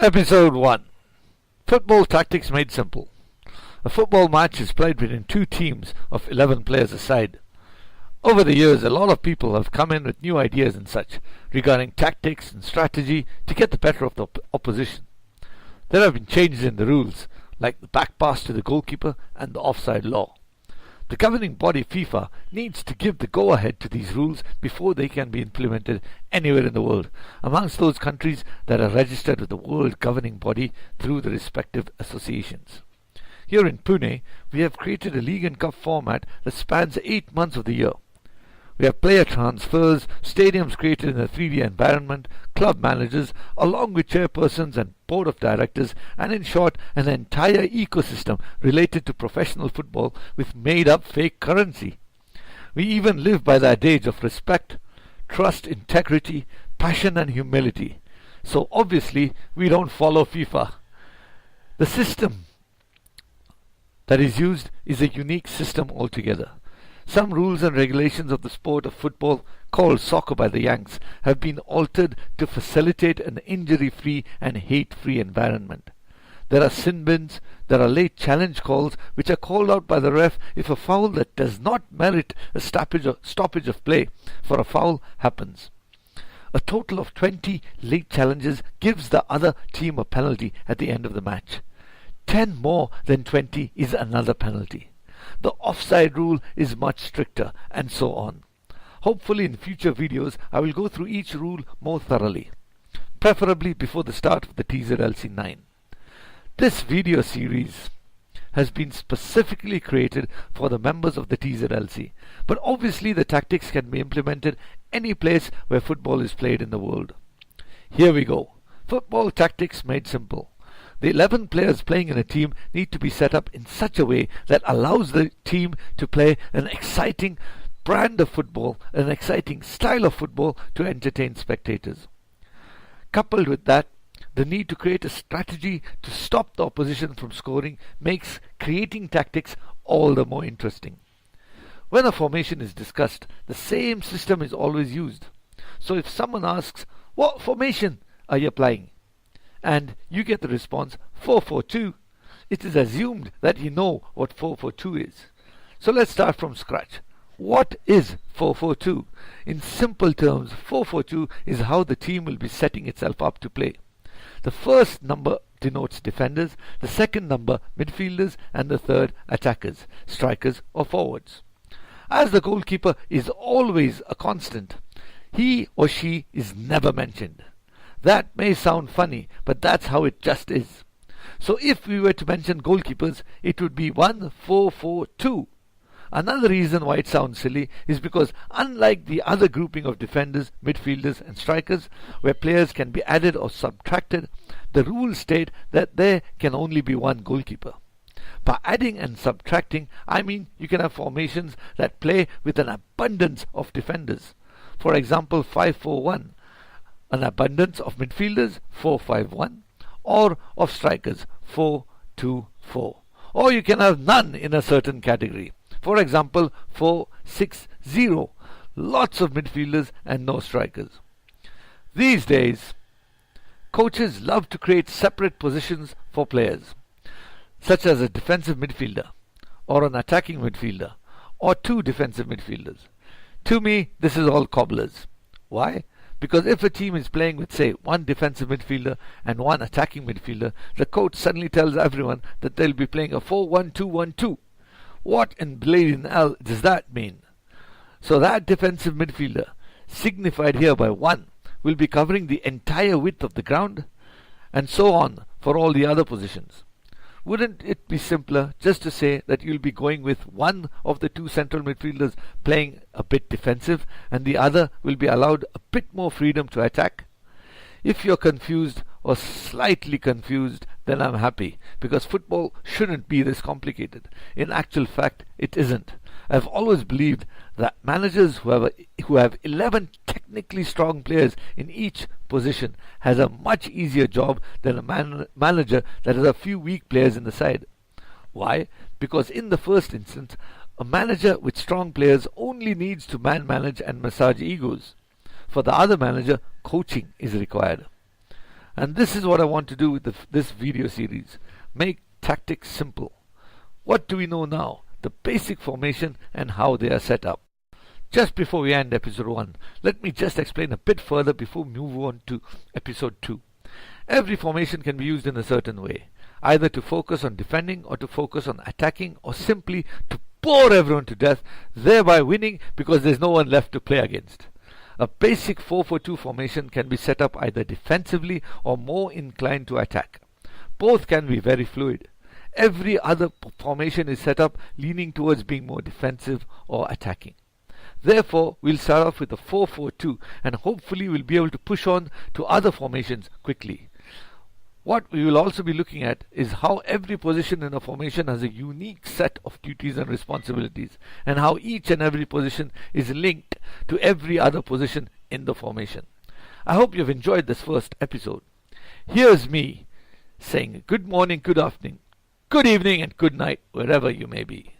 Episode 1. Football Tactics Made Simple. A football match is played between two teams of 11 players a side. Over the years, a lot of people have come in with new ideas and such regarding tactics and strategy to get the better of the opposition. There have been changes in the rules, like the back pass to the goalkeeper and the offside law. The governing body FIFA needs to give the go-ahead to these rules before they can be implemented anywhere in the world, amongst those countries that are registered with the world governing body through the respective associations. Here in Pune, we have created a league and cup format that spans 8 months of the year. We have player transfers, stadiums created in a 3D environment, club managers, along with chairpersons and board of directors, and in short, an entire ecosystem related to professional football with made-up fake currency. We even live by the adage of respect, trust, integrity, passion and humility. So obviously, we don't follow FIFA. The system that is used is a unique system altogether. Some rules and regulations of the sport of football, called soccer by the Yanks, have been altered to facilitate an injury-free and hate-free environment. There are sin bins, there are late challenge calls which are called out by the ref if a foul that does not merit a stoppage of play for a foul happens. A total of 20 late challenges gives the other team a penalty at the end of the match. 10 more than 20 is another penalty. The offside rule is much stricter, and so on. Hopefully in future videos I will go through each rule more thoroughly, preferably before the start of the TZLC 9. This video series has been specifically created for the members of the TZLC, but obviously the tactics can be implemented any place where football is played in the world. Here we go. Football Tactics Made Simple. The 11 players playing in a team need to be set up in such a way that allows the team to play an exciting brand of football, an exciting style of football to entertain spectators. Coupled with that, the need to create a strategy to stop the opposition from scoring makes creating tactics all the more interesting. When a formation is discussed, the same system is always used. So if someone asks, "What formation are you applying?" and you get the response 4-4-2, it is assumed that you know what 4-4-2 is. So let's start from scratch. What is 4-4-2? In simple terms, 4-4-2 is how the team will be setting itself up to play. The first number denotes defenders, the second number midfielders, and the third attackers, strikers or forwards. As the goalkeeper is always a constant, he or she is never mentioned. That may sound funny, but that's how it just is. So if we were to mention goalkeepers, it would be 1-4-4-2. Another reason why it sounds silly is because unlike the other grouping of defenders, midfielders and strikers, where players can be added or subtracted, the rules state that there can only be one goalkeeper. By adding and subtracting, I mean you can have formations that play with an abundance of defenders. For example, 5-4-1. An abundance of midfielders, 4-5-1, or of strikers, 4-2-4. Or you can have none in a certain category. For example, 4-6-0, lots of midfielders and no strikers. These days, coaches love to create separate positions for players, such as a defensive midfielder, or an attacking midfielder, or 2 defensive midfielders. To me, this is all cobblers. Why? Because if a team is playing with, say, 1 defensive midfielder and 1 attacking midfielder, the coach suddenly tells everyone that they'll be playing a 4-1-2-1-2. What in bleeding hell does that mean? So that defensive midfielder, signified here by 1, will be covering the entire width of the ground, and so on for all the other positions. Wouldn't it be simpler just to say that you'll be going with 1 of the 2 central midfielders playing a bit defensive and the other will be allowed a bit more freedom to attack? If you're confused or slightly confused, then I'm happy, because football shouldn't be this complicated. In actual fact, it isn't. I've always believed that managers who have 11 technically strong players in each position has a much easier job than a manager that has a few weak players in the side. Why? Because in the first instance, a manager with strong players only needs to manage and massage egos. For the other manager, coaching is required. And this is what I want to do with this video series. Make tactics simple. What do we know now? The basic formation and how they are set up. Just before we end episode 1, let me just explain a bit further before we move on to episode 2. Every formation can be used in a certain way, either to focus on defending or to focus on attacking, or simply to bore everyone to death, thereby winning because there's no one left to play against. A basic 4-4-2 formation can be set up either defensively or more inclined to attack. Both can be very fluid. Every other formation is set up leaning towards being more defensive or attacking. Therefore, we'll start off with a 4-4-2 and hopefully we'll be able to push on to other formations quickly. What we will also be looking at is how every position in a formation has a unique set of duties and responsibilities, and how each and every position is linked to every other position in the formation. I hope you've enjoyed this first episode. Here's me saying good morning, good afternoon, good evening and good night wherever you may be.